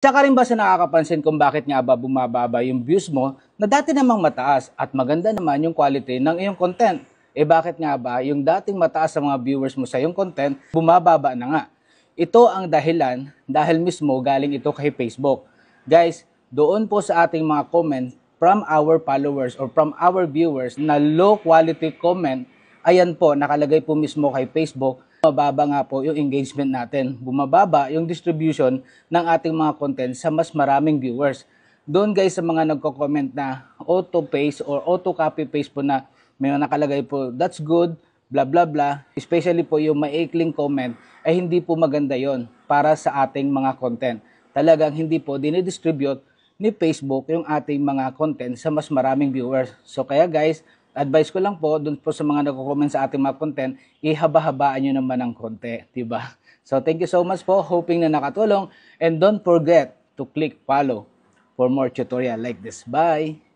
Tsaka rin ba sa nakakapansin kung bakit nga ba bumababa yung views mo na dati namang mataas at maganda naman yung quality ng iyong content? Bakit nga ba yung dating mataas sa mga viewers mo sa iyong content, bumababa na nga? Ito ang dahilan dahil mismo galing ito kay Facebook. Guys, doon po sa ating mga comment from our followers or from our viewers na low quality comment, ayan po, nakalagay po mismo kay Facebook, mababa nga po yung engagement natin. Bumababa yung distribution ng ating mga content sa mas maraming viewers. Doon guys sa mga nagko-comment na auto-paste or auto-copy-paste po na may nakalagay po, that's good, blah blah blah. Especially po yung maikling comment ay hindi po maganda yon para sa ating mga content. Talagang hindi po dinidistribute ni Facebook yung ating mga content sa mas maraming viewers. So kaya guys, advice ko lang po, dun po sa mga nagko-comment sa ating mga content, ihaba-habaan nyo naman ng konti, diba? So thank you so much po, hoping na nakatulong, and don't forget to click follow for more tutorial like this. Bye!